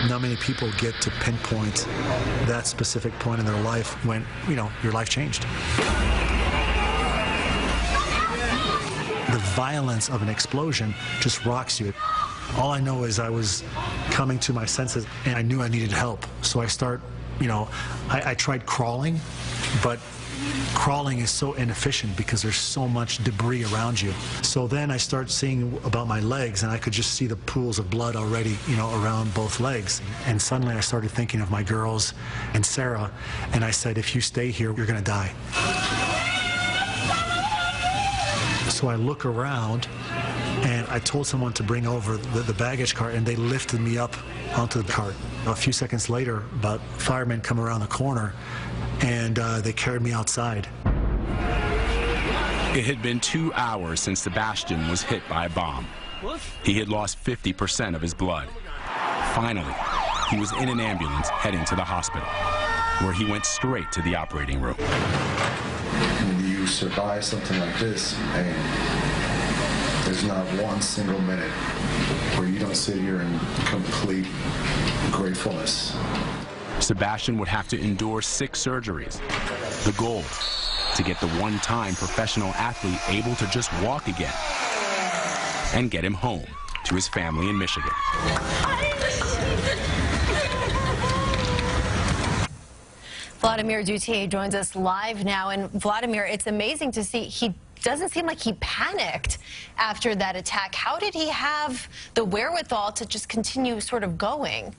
Not many people get to pinpoint that specific point in their life when, your life changed. The violence of an explosion just rocks you. All I know is I was coming to my senses, and I knew I needed help. So I I tried crawling, but crawling is so inefficient because there's so much debris around you. So then I start seeing about my legs, and I could just see the pools of blood already, around both legs. And suddenly I started thinking of my girls and Sarah, and I said, if you stay here, you're going to die. So I look around, and I told someone to bring over the baggage cart, and they lifted me up onto the cart. A few seconds later, about firemen come around the corner, and they carried me outside. It had been 2 hours since Sebastian was hit by a bomb. He had lost 50% of his blood. Finally, he was in an ambulance heading to the hospital, where he went straight to the operating room. When you survive something like this, and there's not one single minute where you don't sit here in complete gratefulness. Sebastian would have to endure 6 surgeries. The goal, to get the one-time professional athlete able to just walk again and get him home to his family in Michigan. Vladimir Duthiers joins us live now. And Vladimir, it's amazing to see he doesn't seem like he panicked after that attack. How did he have the wherewithal to just continue sort of going?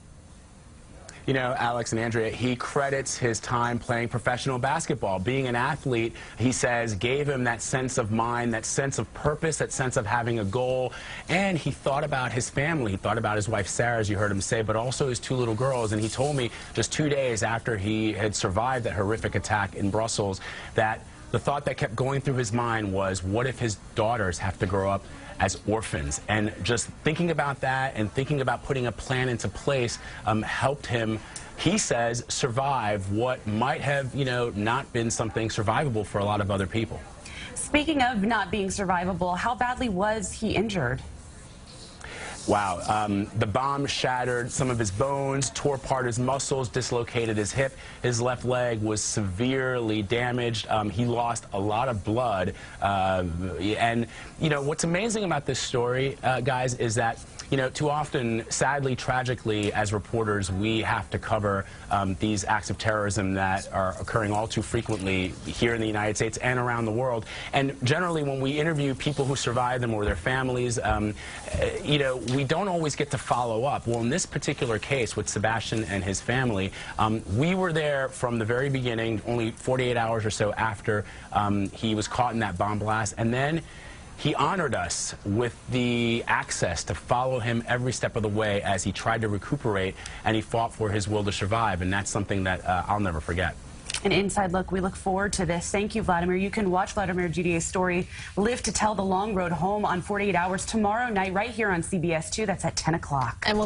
Alex and Andrea, he credits his time playing professional basketball. Being an athlete, he says, gave him that sense of mind, that sense of purpose, that sense of having a goal. And he thought about his family. He thought about his wife, Sarah, as you heard him say, but also his 2 little girls. And he told me just 2 days after he had survived that horrific attack in Brussels that the thought that kept going through his mind was, what if his daughters have to grow up as orphans? And just thinking about that and thinking about putting a plan into place helped him, he says, survive what might have, not been something survivable for a lot of other people. Speaking of not being survivable, how badly was he injured? Wow. The bomb shattered some of his bones, tore apart his muscles, dislocated his hip. His left leg was severely damaged. He lost a lot of blood. And, what's amazing about this story, guys, is that, too often, sadly, tragically, as reporters, we have to cover these acts of terrorism that are occurring all too frequently here in the United States and around the world. And generally, when we interview people who survived them or their families, we don't always get to follow up. Well, in this particular case with Sebastian and his family, we were there from the very beginning, only 48 hours or so after he was caught in that bomb blast. And then he honored us with the access to follow him every step of the way as he tried to recuperate, and he fought for his will to survive. And that's something that I'll never forget. An inside look. We look forward to this. Thank you, Vladimir. You can watch Vladimir Duthiers' story, Live to Tell the Long Road Home, on 48 Hours tomorrow night right here on CBS 2. That's at 10 o'clock. And we'll be